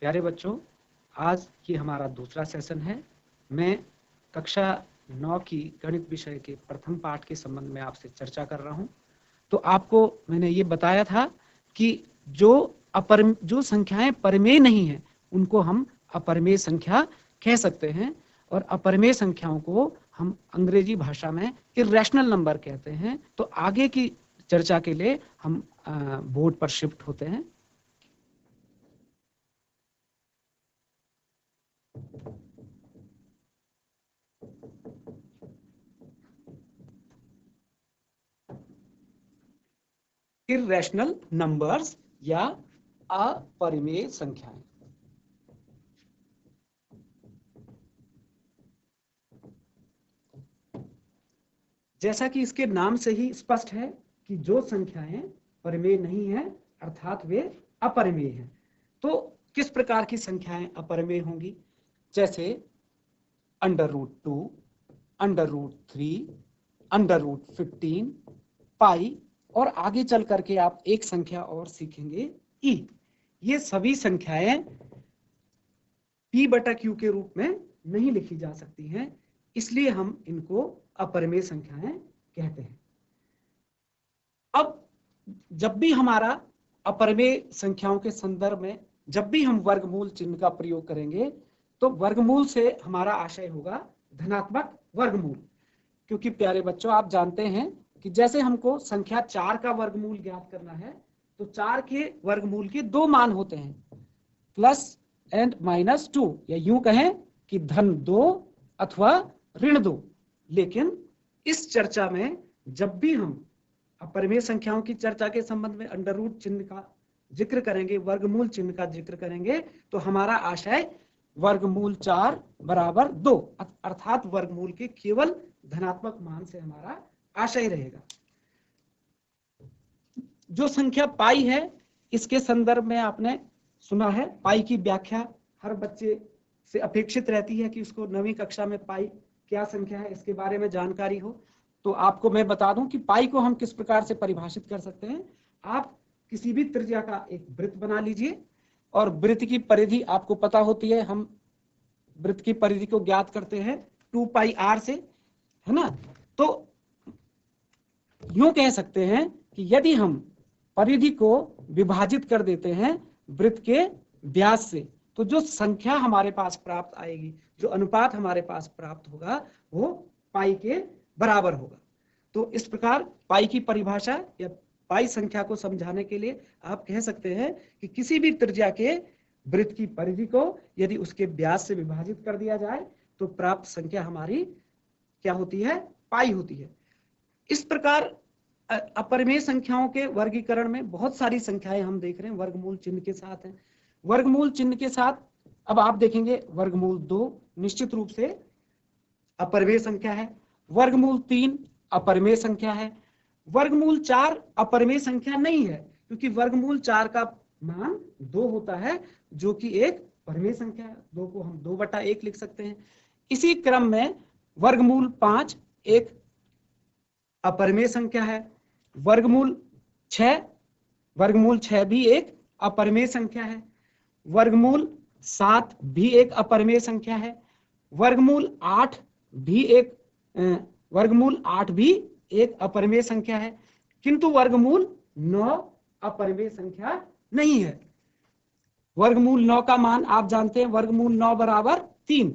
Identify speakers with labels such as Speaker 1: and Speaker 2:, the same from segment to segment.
Speaker 1: प्यारे बच्चों, आज की हमारा दूसरा सेशन है। मैं कक्षा 9 की गणित विषय के प्रथम पाठ के संबंध में आपसे चर्चा कर रहा हूं। तो आपको मैंने ये बताया था कि जो संख्याएं परिमेय नहीं है उनको हम अपरिमेय संख्या कह सकते हैं, और अपरिमेय संख्याओं को हम अंग्रेजी भाषा में इर्रेशनल नंबर कहते हैं। तो आगे की चर्चा के लिए हम बोर्ड पर शिफ्ट होते हैं। इर्रेशनल नंबर्स या अपरिमेय संख्याएं। जैसा कि इसके नाम से ही स्पष्ट है कि जो संख्याएं परिमेय नहीं है अर्थात वे अपरिमेय हैं। तो किस प्रकार की संख्याएं अपरिमेय होंगी? जैसे √2, √3, √15, पाई, और आगे चल करके आप एक संख्या और सीखेंगे ई। ये सभी संख्याएं p/q के रूप में नहीं लिखी जा सकती हैं, इसलिए हम इनको अपरिमेय संख्याएं कहते हैं। अब जब भी हमारा अपरिमेय संख्याओं के संदर्भ में जब भी हम वर्गमूल चिन्ह का प्रयोग करेंगे तो वर्गमूल से हमारा आशय होगा धनात्मक वर्गमूल। क्योंकि प्यारे बच्चों, आप जानते हैं कि जैसे हमको संख्या 4 का वर्गमूल ज्ञात करना है तो 4 के वर्गमूल के 2 मान होते हैं, प्लस एंड -2, या यूं कहें कि (2) अथवा (2). लेकिन इस चर्चा में जब भी हम अपरिमेय संख्याओं की चर्चा के संबंध में अंडर रूट चिन्ह का जिक्र करेंगे, वर्गमूल चिन्ह का जिक्र करेंगे, तो हमारा आशय वर्गमूल 4 = 2 अर्थात वर्गमूल के केवल धनात्मक मान से हमारा आशय रहेगा। जो संख्या पाई है, इसके संदर्भ में आपने सुना है, पाई की व्याख्या हर बच्चे से अपेक्षित रहती है कि उसको 9वीं कक्षा में पाई क्या संख्या है इसके बारे में जानकारी हो। तो आपको मैं बता दूं कि पाई को हम किस प्रकार से परिभाषित कर सकते हैं। आप किसी भी त्रिज्या का एक वृत्त बना लीजिए, और वृत्त की परिधि आपको पता होती है, हम वृत्त की परिधि को ज्ञात करते हैं 2πr से, है ना। तो यूं कह सकते हैं कि यदि हम परिधि को विभाजित कर देते हैं वृत्त के व्यास से, तो जो संख्या हमारे पास प्राप्त आएगी, जो अनुपात हमारे पास प्राप्त होगा, वो पाई के बराबर होगा। तो इस प्रकार पाई की परिभाषा या पाई संख्या को समझाने के लिए आप कह सकते हैं कि किसी भी त्रिज्या के वृत्त की परिधि को यदि उसके व्यास से विभाजित कर दिया जाए तो प्राप्त संख्या हमारी क्या होती है? पाई होती है। इस प्रकार अपरिमेय संख्याओं के वर्गीकरण में बहुत सारी संख्याएं हम देख रहे हैं वर्गमूल चिन्ह के साथ हैं। वर्गमूल चिन्ह के साथ अब आप देखेंगे वर्गमूल 2 निश्चित रूप से अपरिमेय संख्या है, वर्गमूल 3 अपरिमेय संख्या है, वर्गमूल 4 अपरिमेय संख्या नहीं है, क्योंकि वर्गमूल 4 का मान 2 होता है, जो कि एक परिमेय संख्या है। 2 को हम 2/1 लिख सकते हैं। इसी क्रम में वर्गमूल 5 एक अपरिमेय संख्या है, वर्गमूल 6 भी एक अपरिमेय संख्या है, वर्गमूल 7 भी एक अपरिमेय संख्या है, वर्गमूल 8 भी एक अपरिमेय संख्या है, किंतु वर्गमूल 9 अपरिमेय संख्या नहीं है। वर्गमूल 9 का मान आप जानते हैं, वर्गमूल 9 = 3,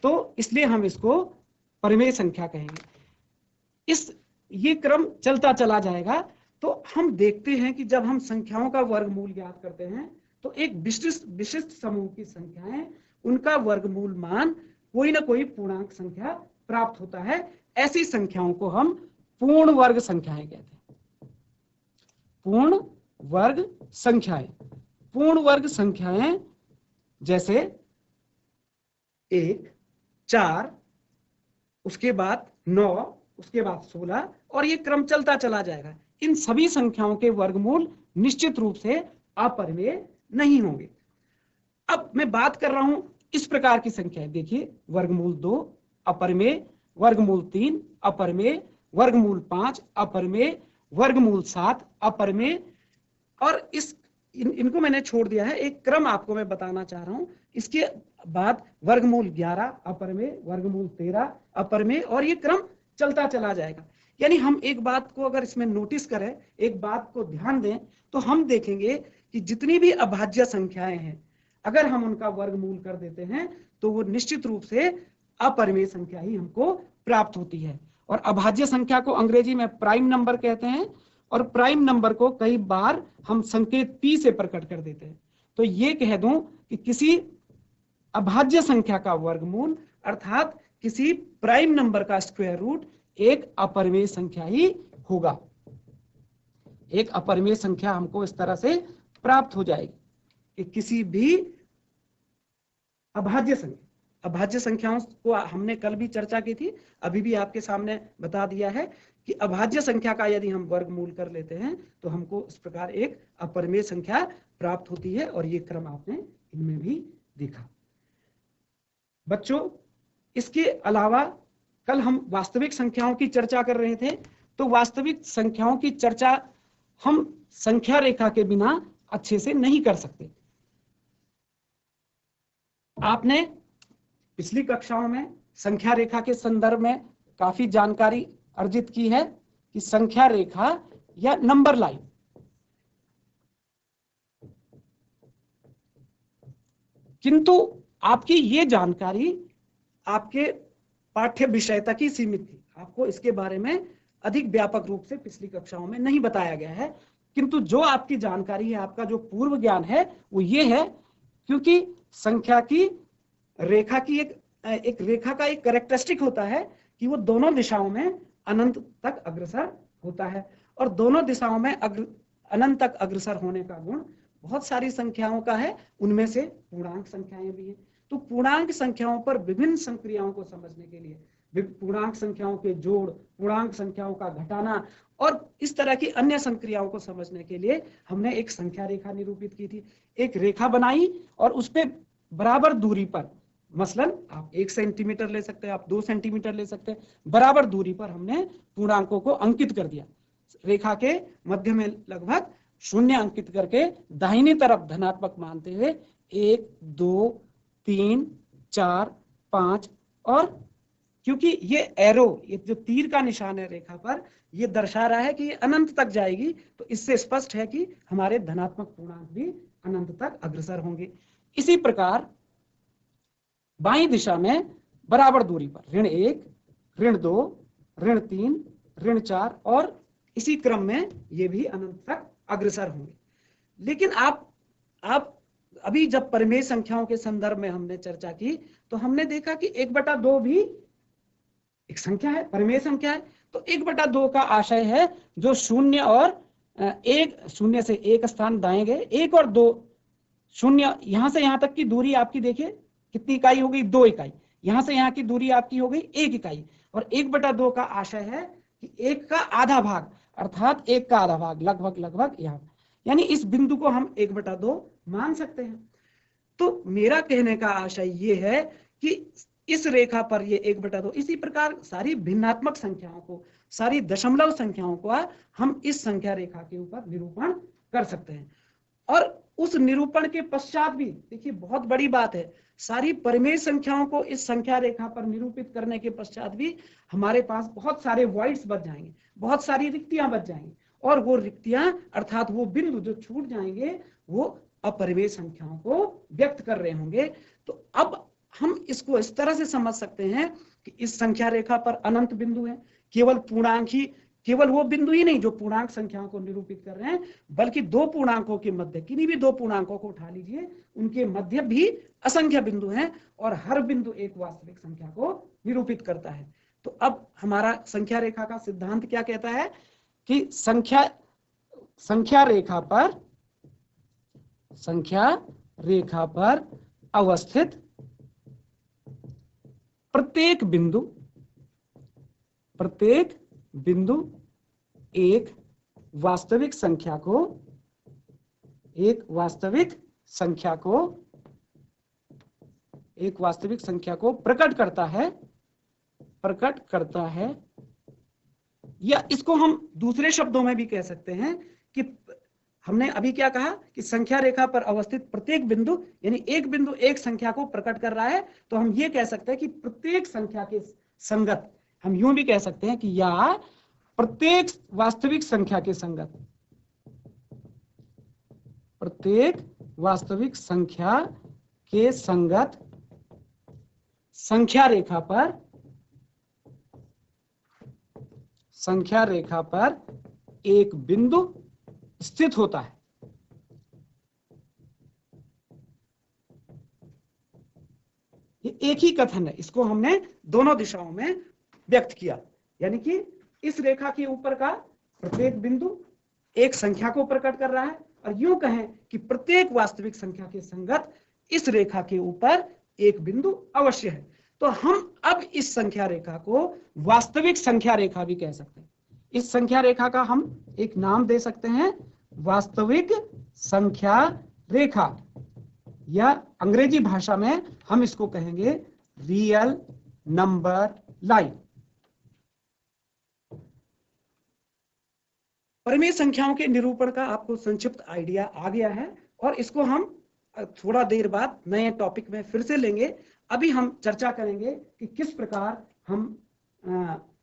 Speaker 1: तो इसलिए हम इसको परिमेय संख्या कहेंगे। ये क्रम चलता चला जाएगा। तो हम देखते हैं कि जब हम संख्याओं का वर्गमूल ज्ञात करते हैं तो एक विशिष्ट समूह की संख्याएं, उनका वर्गमूल मान कोई ना कोई पूर्णांक संख्या प्राप्त होता है। ऐसी संख्याओं को हम पूर्ण वर्ग संख्याएं कहते हैं। पूर्ण वर्ग संख्याएं जैसे 1, 4, उसके बाद 9, उसके बाद 16, और ये क्रम चलता चला जाएगा। इन सभी संख्याओं के वर्गमूल निश्चित रूप से अपरिमेय नहीं होंगे। अब मैं बात कर रहा हूं इस प्रकार की संख्याएं। देखिए, वर्गमूल 2 अपरिमेय, वर्गमूल 3 अपरिमेय, वर्गमूल 5 अपरिमेय, वर्गमूल 7 अपरिमेय, और इस इनको मैंने छोड़ दिया है, एक क्रम आपको मैं बताना चाह रहा हूं। इसके बाद वर्गमूल 11 अपर में, वर्गमूल 13 अपर में, और ये क्रम चलता चला जाएगा। यानी हम एक बात को अगर इसमें नोटिस करें, एक बात को ध्यान दें, तो हम देखेंगे कि जितनी भी अभाज्य संख्याएं हैं, अगर हम उनका वर्गमूल कर देते हैं तो वो निश्चित रूप से अपरिमेय संख्या ही हमको प्राप्त होती है। और अभाज्य संख्या को अंग्रेजी में प्राइम नंबर कहते हैं, और प्राइम नंबर को कई बार हम संकेत p से प्रकट कर देते हैं। तो ये कह दूं कि किसी अभाज्य संख्या का वर्गमूल अर्थात किसी प्राइम नंबर का स्क्वायर रूट एक अपरिमेय संख्या ही होगा। एक अपरिमेय संख्या हमको इस तरह से प्राप्त हो जाएगी कि किसी भी अभाज्य संख्याओं को हमने कल भी चर्चा की थी, अभी भी आपके सामने बता दिया है कि अभाज्य संख्या का यदि हम वर्गमूल कर लेते हैं तो हमको इस प्रकार एक अपरिमेय संख्या प्राप्त होती है। और ये क्रम आपने इनमें भी देखा। बच्चों, इसके अलावा कल हम वास्तविक संख्याओं की चर्चा कर रहे थे, तो वास्तविक संख्याओं की चर्चा हम संख्या रेखा के बिना अच्छे से नहीं कर सकते। आपने पिछली कक्षाओं में संख्या रेखा के संदर्भ में काफी जानकारी अर्जित की है कि संख्या रेखा या नंबर लाइन किंतु आपकी ये जानकारी आपके पाठ्य विषय तक ही सीमित थी। आपको इसके बारे में अधिक व्यापक रूप से पिछली कक्षाओं में नहीं बताया गया है। किंतु जो आपकी जानकारी है, आपका जो पूर्व ज्ञान है, वो ये है क्योंकि संख्या की रेखा की एक रेखा का एक कैरेक्टरिस्टिक होता है कि वो दोनों दिशाओं में अनंत तक अग्रसर होता है। और दोनों दिशाओं में अनंत तक अग्रसर होने का गुण बहुत सारी संख्याओं का है, उनमें से पूर्णांक संख्याएं भी हैं। तो पूर्णांक संख्याओं पर विभिन्न संक्रियाओं को समझने के लिए, पूर्णांक संख्याओं के जोड़, पूर्णांक संख्याओं का घटाना और इस तरह की अन्य संक्रियाओं को समझने के लिए हमने एक संख्या रेखा निरूपित की थी। एक रेखा बनाई और उस पे बराबर दूरी पर, मसलन आप 1 सेंटीमीटर ले सकते हैं, आप 2 सेंटीमीटर ले सकते हैं, बराबर दूरी पर हमने पूर्णांकों को अंकित कर दिया। रेखा के मध्य में लगभग 0 अंकित करके दाहिनी तरफ धनात्मक मानते हुए 1, 2, 3, 4, 5, और क्योंकि ये एरो, ये जो तीर का निशान है रेखा पर, ये दर्शा रहा है कि ये अनंत तक जाएगी, तो इससे स्पष्ट है कि हमारे धनात्मक पूर्णांक भी अनंत तक अग्रसर होंगे। इसी प्रकार बाईं दिशा में बराबर दूरी पर ऋण 1, ऋण 2, ऋण 3, ऋण 4 और इसी क्रम में ये भी अनंत तक अग्रसर होंगे। लेकिन आप अभी जब परिमेय संख्याओं के संदर्भ में हमने चर्चा की तो हमने देखा कि 1/2 भी एक संख्या है, परिमेय संख्या है। तो 1/2 का आशय है जो 0 और 1, 0 से 1 स्थान दाएं गए, 1 और 2, 0 यहां से यहां तक की दूरी आपकी देखिए कितनी इकाई हो गई, 2 इकाई। यहां से यहां की दूरी आपकी हो गई 1 इकाई। और 1/2 का आशय है कि 1 का आधा भाग, अर्थात 1 का आधा भाग लगभग यहाँ, यानी इस बिंदु को हम 1/2 मान सकते हैं। तो मेरा कहने का आशय ये है कि इस रेखा पर ये 1/2, इसी प्रकार सारी भिन्नात्मक संख्याओं को, सारी दशमलव संख्याओं को हम इस संख्या रेखा के ऊपर निरूपण कर सकते हैं। और उस निरूपण के पश्चात भी देखिए बहुत बड़ी बात है, सारी परिमेय संख्याओं को इस संख्या रेखा पर निरूपित करने के पश्चात भी हमारे पास बहुत सारे वॉइड्स बच जाएंगे, बहुत सारी रिक्तियां बच जाएंगी। और वो रिक्तियां अर्थात वो बिंदु जो छूट जाएंगे वो अपरिमेय संख्याओं को व्यक्त कर रहे होंगे। तो अब हम इसको इस तरह से समझ सकते हैं कि इस संख्या रेखा पर अनंत बिंदु है, केवल पूर्णांक ही, केवल वो बिंदु ही नहीं जो पूर्णांक संख्याओं को निरूपित कर रहे हैं, बल्कि 2 पूर्णांकों के मध्य, किन्हीं भी 2 पूर्णांकों को उठा लीजिए, उनके मध्य भी असंख्य बिंदु हैं और हर बिंदु एक वास्तविक संख्या को निरूपित करता है। तो अब हमारा संख्या रेखा का सिद्धांत क्या कहता है कि संख्या रेखा पर अवस्थित प्रत्येक बिंदु एक वास्तविक संख्या को प्रकट करता है, या इसको हम दूसरे शब्दों में भी कह सकते हैं कि हमने अभी क्या कहा कि संख्या रेखा पर अवस्थित प्रत्येक बिंदु, यानी एक बिंदु एक संख्या को प्रकट कर रहा है, तो हम ये कह सकते हैं कि प्रत्येक संख्या के संगत, हम यूं भी कह सकते हैं कि या प्रत्येक वास्तविक संख्या के संगत, प्रत्येक वास्तविक संख्या के संगत संख्या रेखा पर एक बिंदु स्थित होता है। ये एक ही कथन है, इसको हमने दोनों दिशाओं में व्यक्त किया, यानी कि इस रेखा के ऊपर का प्रत्येक बिंदु एक संख्या को प्रकट कर रहा है, और यूं कहें कि प्रत्येक वास्तविक संख्या के संगत इस रेखा के ऊपर एक बिंदु अवश्य है। तो हम अब इस संख्या रेखा को वास्तविक संख्या रेखा भी कह सकते हैं। इस संख्या रेखा का हम एक नाम दे सकते हैं, वास्तविक संख्या रेखा, या अंग्रेजी भाषा में हम इसको कहेंगे रियल नंबर लाइन। परिमेय संख्याओं के निरूपण का आपको संक्षिप्त आइडिया आ गया है, और इसको हम थोड़ा देर बाद नए टॉपिक में फिर से लेंगे। अभी हम चर्चा करेंगे कि किस प्रकार हम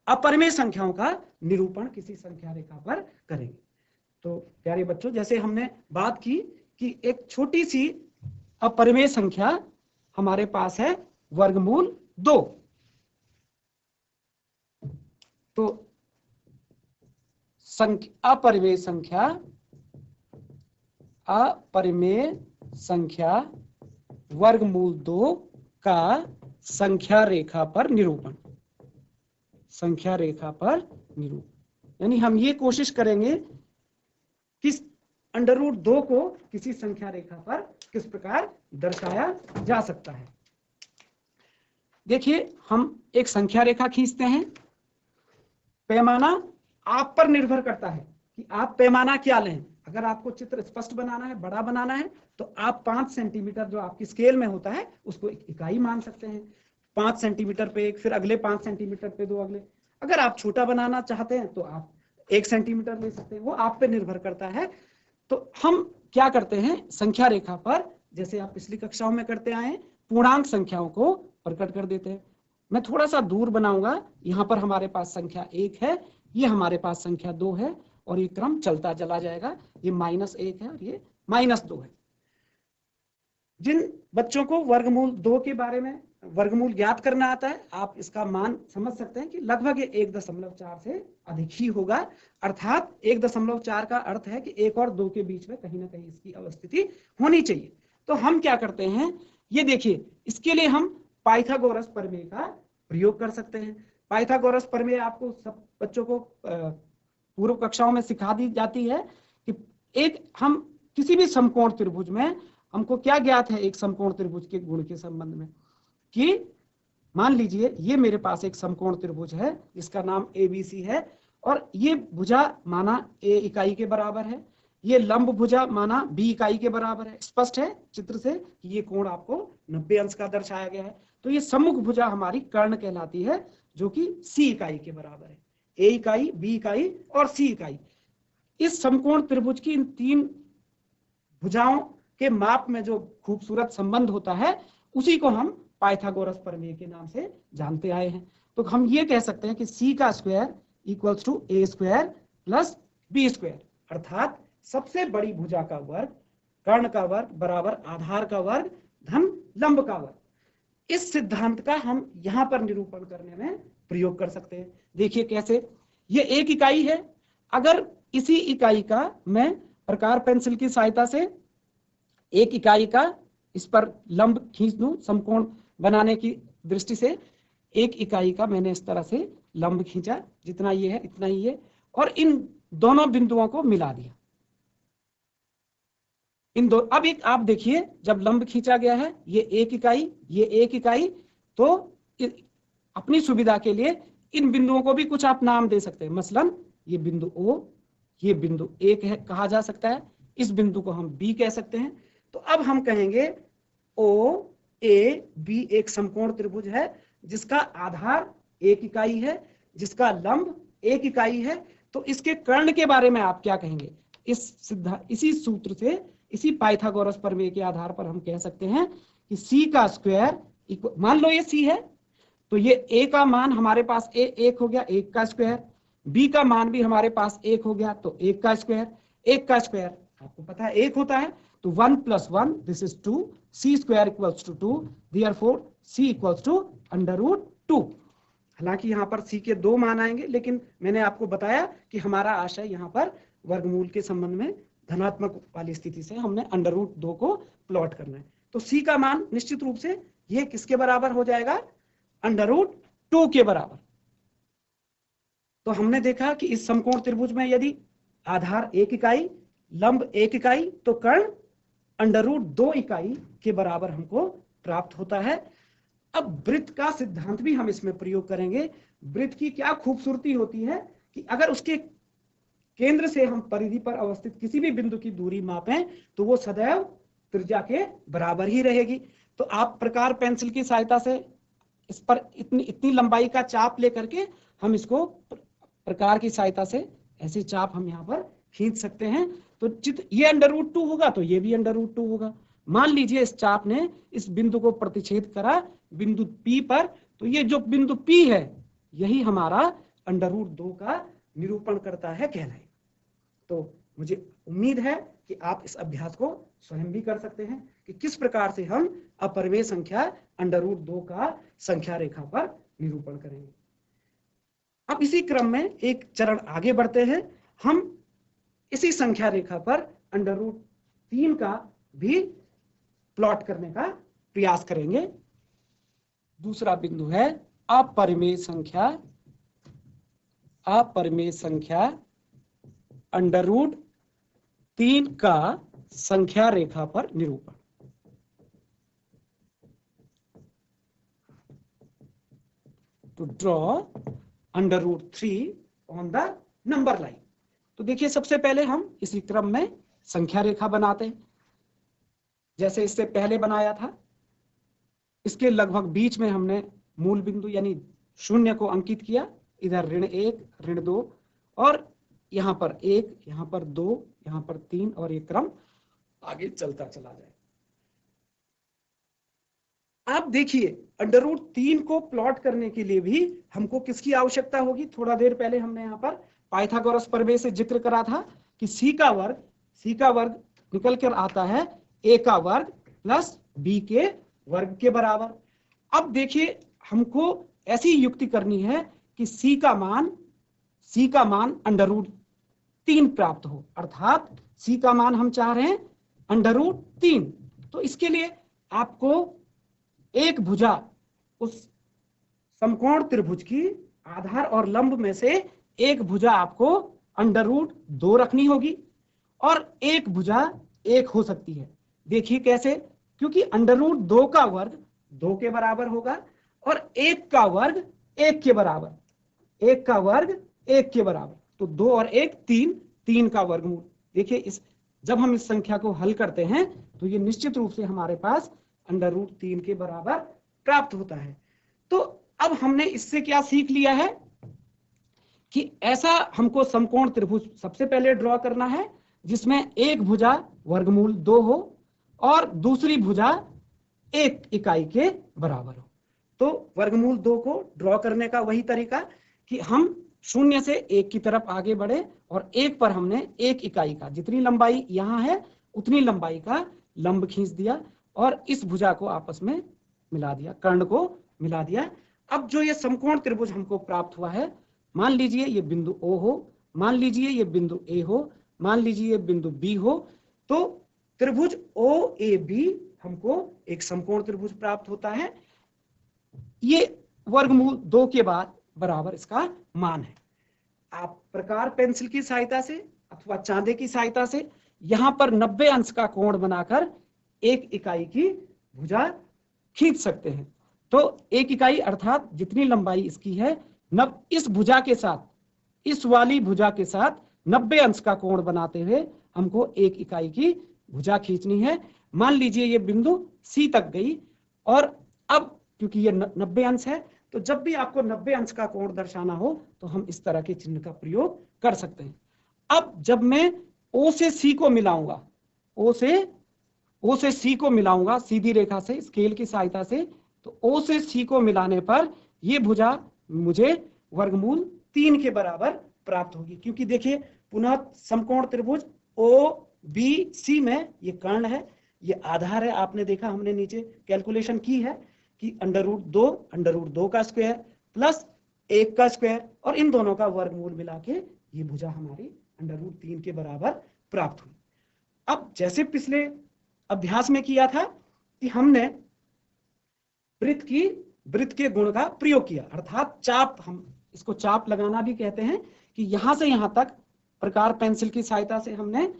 Speaker 1: अपरिमेय संख्याओं का निरूपण किसी संख्या रेखा पर करेंगे। तो प्यारे बच्चों, जैसे हमने बात की कि एक छोटी सी अपरिमेय संख्या हमारे पास है वर्गमूल 2। तो अपरिमेय संख्या वर्गमूल 2 का संख्या रेखा पर निरूपण, यानी हम ये कोशिश करेंगे कि √2 को किसी संख्या रेखा पर किस प्रकार दर्शाया जा सकता है। देखिए, हम एक संख्या रेखा खींचते हैं। पैमाना आप पर निर्भर करता है कि आप पैमाना क्या लें। अगर आपको चित्र स्पष्ट बनाना है, बड़ा बनाना है, तो आप 5 सेंटीमीटर जो आपकी स्केल में होता है उसको एक इकाई मान सकते हैं। 5 सेंटीमीटर पे एक, फिर अगले 5 सेंटीमीटर पे 2 अगले। अगर आप छोटा बनाना चाहते हैं तो आप 1 सेंटीमीटर ले सकते हैं, वो आप पे निर्भर करता है। तो हम क्या करते हैं, संख्या रेखा पर, जैसे आप पिछली कक्षाओं में करते आए, पूर्णांक संख्याओं को प्रकट कर देते हैं। मैं थोड़ा सा दूर बनाऊंगा। यहाँ पर हमारे पास संख्या 1 है, ये हमारे पास संख्या 2 है, और ये क्रम चलता चला जाएगा। ये -1 है और ये -2 है। जिन बच्चों को वर्गमूल 2 के बारे में वर्गमूल ज्ञात करना आता है, आप इसका मान समझ सकते हैं कि लगभग 1.4 से अधिक ही होगा। अर्थात 1.4 का अर्थ है कि 1 और 2 के बीच में कहीं ना कहीं इसकी अवस्थिति होनी चाहिए। तो हम क्या करते हैं, ये देखिए, इसके लिए हम पाइथागोरस प्रमेय का प्रयोग कर सकते हैं। पाइथागोरस प्रमेय आपको सब बच्चों को पूर्व कक्षाओं में सिखा दी जाती है कि एक हम किसी भी समकोण त्रिभुज में, हमको क्या ज्ञात है एक समकोण त्रिभुज के गुण के संबंध में, कि मान लीजिए ये मेरे पास एक समकोण त्रिभुज है जिसका नाम ABC है, और ये भुजा माना A इकाई के बराबर है, ये लंब भुजा माना B इकाई के बराबर है। स्पष्ट है चित्र से कि ये कोण आपको 90 अंश का दर्शाया गया है। तो ये सम्मुख भुजा हमारी कर्ण कहलाती है, जो कि C इकाई के बराबर है। A इकाई, B इकाई और C इकाई। इस समकोण त्रिभुज की इन 3 भुजाओं के माप में जो खूबसूरत संबंध होता है, उसी को हम पाइथागोरस प्रमेय के नाम से जानते आए हैं। तो हम ये कह सकते हैं कि C का square equals to A square plus B square, अर्थात सबसे बड़ी भुजा का वर्ग कर्ण का वर्ग बराबर आधार का वर्ग धन लंब का वर्ग। इस सिद्धांत का हम यहां पर निरूपण करने में प्रयोग कर सकते हैं। देखिए कैसे, ये 1 इकाई है। अगर इसी इकाई का मैं प्रकार पेंसिल की सहायता से 1 इकाई का इस पर लंब खींच दूं, समकोण बनाने की दृष्टि से 1 इकाई का मैंने इस तरह से लंब खींचा, जितना ये है इतना ही है, और इन दोनों बिंदुओं को मिला दिया। अब एक आप देखिए, जब लंब खींचा गया है, ये 1 इकाई, ये 1 इकाई, तो अपनी सुविधा के लिए इन बिंदुओं को भी कुछ आप नाम दे सकते हैं। मसलन ये बिंदु O, ये बिंदु 1 है कहा जा सकता है, इस बिंदु को हम B कह सकते हैं। तो अब हम कहेंगे OAB एक समकोण त्रिभुज है जिसका आधार 1 इकाई है, जिसका लंब 1 इकाई है। तो इसके कर्ण के बारे में आप क्या कहेंगे, इसी सूत्र से, इसी पाइथागोरस प्रमेय के आधार पर हम कह सकते हैं कि c का स्क्वायर, मान लो ये c है, तो ये a का मान हमारे पास एक हो गया, 1 का स्क्वायर, b का मान भी हमारे पास 1 हो गया, तो 1 का स्क्वायर, 1 का स्क्वायर आपको पता है 1 होता है, तो 1 + 1 this is 2, c square equals to 2, therefore c equals to √2। हालांकि यहाँ पर c के 2 मान आएंगे, लेकिन मैंने आपको बताया कि हमारा आशय यहाँ पर वर्गमूल के संबंध में धनात्मक वाली स्थिति से हमने √2 को प्लॉट करना है। तो c का मान निश्चित रूप से ये किसके बराबर हो जाएगा, √2 के बराबर। तो हमने देखा कि इस समकोण त्रिभुज में यदि आधार 1 इकाई, लंब 1 इकाई, तो कर्ण √2 इकाई के बराबर हमको प्राप्त होता है। अब वृत्त का सिद्धांत भी हम इसमें प्रयोग करेंगे। वृत्त की क्या खूबसूरती होती है कि अगर उसके केंद्र से हम परिधि पर अवस्थित किसी भी बिंदु की दूरी मापें तो वो सदैव त्रिज्या के बराबर ही रहेगी। तो आप प्रकार पेंसिल की सहायता से इस पर इतनी लंबाई का चाप लेकर के हम इसको प्रकार की सहायता से ऐसे चाप हम यहाँ पर खींच सकते हैं। तो ये √2 होगा तो ये भी √2 होगा। मान लीजिए इस चाप ने इस बिंदु को प्रतिच्छेद करा बिंदु P पर, तो ये जो बिंदु P है यही हमारा √2 का निरूपण करता है कहलाए। तो मुझे उम्मीद है कि आप इस अभ्यास को स्वयं भी कर सकते हैं कि किस प्रकार से हम अपरिमेय संख्या √2 का संख्या रेखा पर निरूपण करेंगे। अब इसी क्रम में एक चरण आगे बढ़ते हैं, हम इसी संख्या रेखा पर √3 का भी प्लॉट करने का प्रयास करेंगे। दूसरा बिंदु है अपरिमेय संख्या √3 का संख्या रेखा पर निरूपण। To draw √3 on the number line. तो देखिए सबसे पहले हम इसी क्रम में संख्या रेखा बनाते हैं जैसे इससे पहले बनाया था। इसके लगभग बीच में हमने मूल बिंदु यानी 0 को अंकित किया, इधर ऋण 1, ऋण 2 और यहाँ पर 1, यहाँ पर 2, यहाँ पर 3 और ये क्रम आगे चलता चला जाए। आप देखिए √3 को प्लॉट करने के लिए भी हमको किसकी आवश्यकता होगी। थोड़ा देर पहले हमने यहाँ पर पाइथागोरस प्रमेय से जिक्र करा था कि c का वर्ग निकल कर आता है a का वर्ग प्लस b के वर्ग के बराबर। अब देखिए हमको ऐसी युक्ति करनी है कि c का मान √3 प्राप्त हो, अर्थात c का मान हम चाह रहे हैं √3। तो इसके लिए आपको एक भुजा उस समकोण त्रिभुज की आधार और लंब में से एक भुजा आपको √2 रखनी होगी और एक भुजा 1 हो सकती है। देखिए कैसे, क्योंकि √2 का वर्ग 2 के बराबर होगा और 1 का वर्ग 1 के बराबर, 1 का वर्ग 1 के बराबर, तो 2 और 1 3 का वर्गमूल। देखिए जब हम इस संख्या को हल करते हैं तो ये निश्चित रूप से हमारे पास √3 के बराबर प्राप्त होता है। तो अब हमने इससे क्या सीख लिया है कि ऐसा हमको समकोण त्रिभुज सबसे पहले ड्रॉ करना है जिसमें एक भुजा वर्गमूल 2 हो और दूसरी भुजा 1 इकाई के बराबर हो। तो वर्गमूल 2 को ड्रॉ करने का वही तरीका कि हम 0 से 1 की तरफ आगे बढ़े और 1 पर हमने 1 इकाई का, जितनी लंबाई यहाँ है उतनी लंबाई का लंब खींच दिया और इस भुजा को आपस में मिला दिया, कर्ण को मिला दिया। अब जो ये समकोण त्रिभुज हमको प्राप्त हुआ है, मान लीजिए ये बिंदु O हो, मान लीजिए ये बिंदु A हो, मान लीजिए ये बिंदु B हो, तो त्रिभुज OAB हमको एक समकोण त्रिभुज प्राप्त होता है। ये वर्गमूल 2 के बाद बराबर इसका मान है। आप प्रकार पेंसिल की सहायता से अथवा चांदे की सहायता से यहाँ पर 90 अंश का कोण बनाकर 1 इकाई की भुजा खींच सकते हैं। तो 1 इकाई अर्थात जितनी लंबाई इसकी है, इस भुजा के साथ, इस वाली भुजा के साथ 90 अंश का कोण बनाते हुए हमको 1 इकाई की भुजा खींचनी है। मान लीजिए ये बिंदु C तक गई और अब क्योंकि ये 90 अंश है तो जब भी आपको 90 अंश का कोण दर्शाना हो तो हम इस तरह के चिन्ह का प्रयोग कर सकते हैं। अब जब मैं ओ से सी को मिलाऊंगा, ओ से सी को मिलाऊंगा सीधी रेखा से, स्केल की सहायता से, तो ओ से सी को मिलाने पर ये भुजा मुझे वर्गमूल 3 के बराबर प्राप्त होगी। क्योंकि देखिए पुनः समकोण त्रिभुज ओ बी सी में ये कर्ण है, ये आधार है। आपने देखा हमने नीचे कैलकुलेशन की है कि √2 का स्क्वायर प्लस 1 का स्क्वायर और इन दोनों का वर्गमूल मिला के ये भुजा हमारी √3 के बराबर प्राप्त हुई। अब जैसे पिछले अभ्यास में किया था कि हमने वृत्त के गुण का प्रयोग किया, अर्थात चाप, हम इसको चाप लगाना भी कहते हैं, कि यहां से यहां तक प्रकार पेंसिल की सहायता से हमने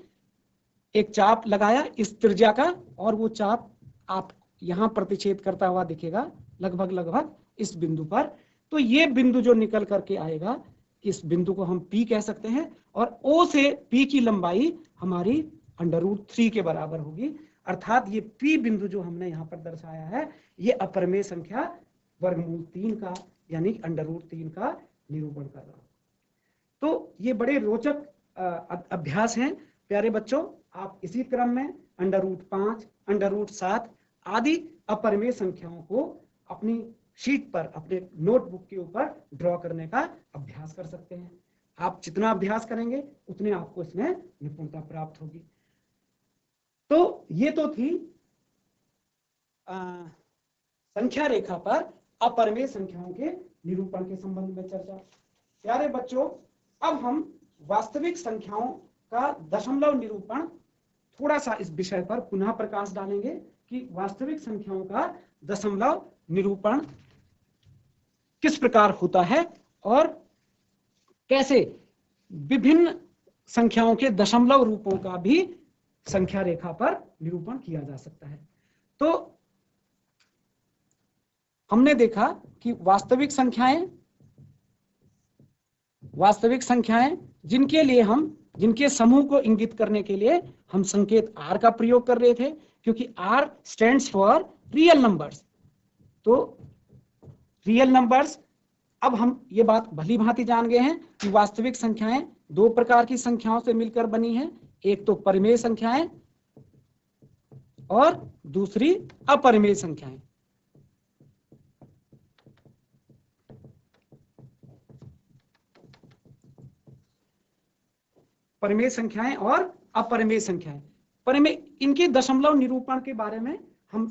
Speaker 1: एक चाप लगाया इस त्रिज्या का, और वो चाप आप यहां प्रतिच्छेद करता हुआ दिखेगा लगभग इस बिंदु पर। तो ये बिंदु जो निकल करके आएगा, इस बिंदु को हम P कह सकते हैं, और O से P की लंबाई हमारी √3 के बराबर होगी। अर्थात ये P बिंदु जो हमने यहाँ पर दर्शाया है, ये अपरिमेय संख्या वर्गमूल 3 का यानी √3 का निरूपण कर रहा है। तो ये बड़े रोचक अभ्यास हैं प्यारे बच्चों। आप इसी क्रम में √5, √7 आदि अपरिमेय संख्याओं को अपनी शीट पर, अपने नोटबुक के ऊपर ड्रॉ करने का अभ्यास कर सकते हैं। आप जितना अभ्यास करेंगे उतने आपको इसमें निपुणता प्राप्त होगी। तो ये तो थी संख्या रेखा पर अपरिमेय संख्याओं के निरूपण के संबंध में चर्चा। प्यारे बच्चों, अब हम वास्तविक संख्याओं का दशमलव निरूपण, थोड़ा सा इस विषय पर पुनः प्रकाश डालेंगे कि वास्तविक संख्याओं का दशमलव निरूपण किस प्रकार होता है और कैसे विभिन्न संख्याओं के दशमलव रूपों का भी संख्या रेखा पर निरूपण किया जा सकता है। तो हमने देखा कि वास्तविक संख्याएं जिनके समूह को इंगित करने के लिए हम संकेत R का प्रयोग कर रहे थे, क्योंकि R stands for real numbers. तो रियल नंबर्स, अब हम ये बात भली भांति जान गए हैं कि वास्तविक संख्याएं 2 प्रकार की संख्याओं से मिलकर बनी है, एक तो परिमेय संख्याएं और दूसरी अपरिमेय संख्याएं। परिमेय संख्याएं और अपरिमेय संख्याएं। परिमेय, इनके दशमलव निरूपण के बारे में हम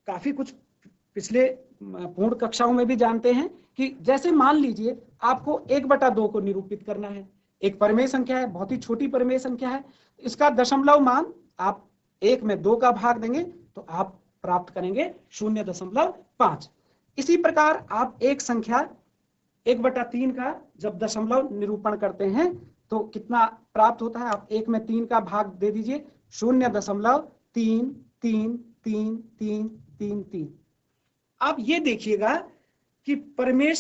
Speaker 1: काफी कुछ पिछले पूर्ण कक्षाओं में भी जानते हैं कि जैसे मान लीजिए आपको 1/2 को निरूपित करना है, एक परिमेय संख्या है, बहुत ही छोटी परिमेय संख्या है, इसका दशमलव मान आप 1 में 2 का भाग देंगे तो आप प्राप्त करेंगे 0.5। इसी प्रकार आप एक संख्या 1/3 का जब दशमलव निरूपण करते हैं तो कितना प्राप्त होता है, आप 1 में 3 का भाग दे दीजिए, 0.3333333। आप ये देखिएगा कि परिमेय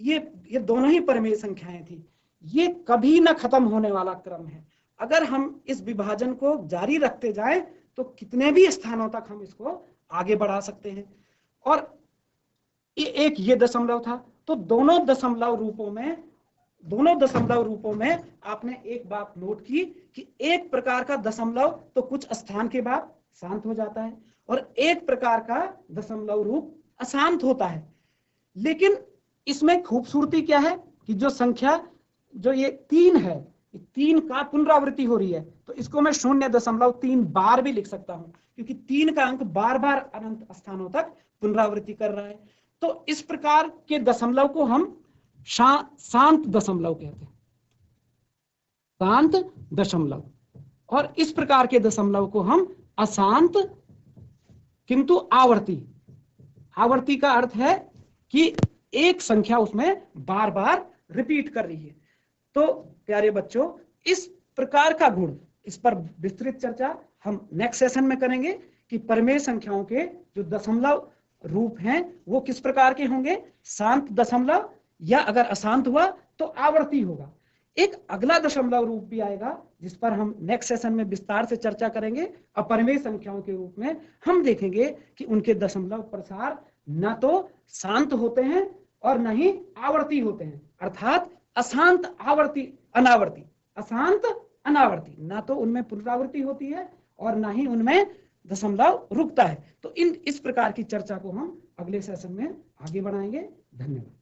Speaker 1: ये दोनों ही परिमेय संख्याएं थी, ये कभी ना खत्म होने वाला क्रम है। अगर हम इस विभाजन को जारी रखते जाएं तो कितने भी स्थानों तक हम इसको आगे बढ़ा सकते हैं। और ये दशमलव था, तो दोनों दशमलव रूपों में आपने एक बात नोट की कि एक प्रकार का दशमलव तो कुछ स्थान के बाद शांत हो जाता है और एक प्रकार का दशमलव रूप अशांत होता है। लेकिन इसमें खूबसूरती क्या है कि जो संख्या जो ये 3 है, 3 का पुनरावृत्ति हो रही है, तो इसको मैं 0.3 बार भी लिख सकता हूं, क्योंकि 3 का अंक बार बार अनंत स्थानों तक पुनरावृत्ति कर रहा है। तो इस प्रकार के दशमलव को हम शांत दशमलव कहते हैं, शांत दशमलव। और इस प्रकार के दशमलव को हम अशांत किंतु आवर्ती का अर्थ है कि एक संख्या उसमें बार बार रिपीट कर रही है। तो प्यारे बच्चों, इस प्रकार का गुण, इस पर विस्तृत चर्चा हम नेक्स्ट सेशन में करेंगे कि परिमेय संख्याओं के जो दशमलव रूप हैं वो किस प्रकार के होंगे, शांत दशमलव, या अगर अशांत हुआ तो आवर्ती होगा। एक अगला दशमलव रूप भी आएगा जिस पर हम नेक्स्ट सेशन में विस्तार से चर्चा करेंगे। अपरिमेय संख्याओं के रूप में हम देखेंगे कि उनके दशमलव प्रसार न तो शांत होते हैं और न ही आवर्ती होते हैं, अर्थात अशांत आवर्ती अनावर्ती, अशांत अनावर्ती, ना तो उनमें पुनरावृत्ति होती है और ना ही उनमें दशमलव रुकता है। तो इस प्रकार की चर्चा को हम अगले सेशन में आगे बढ़ाएंगे। धन्यवाद।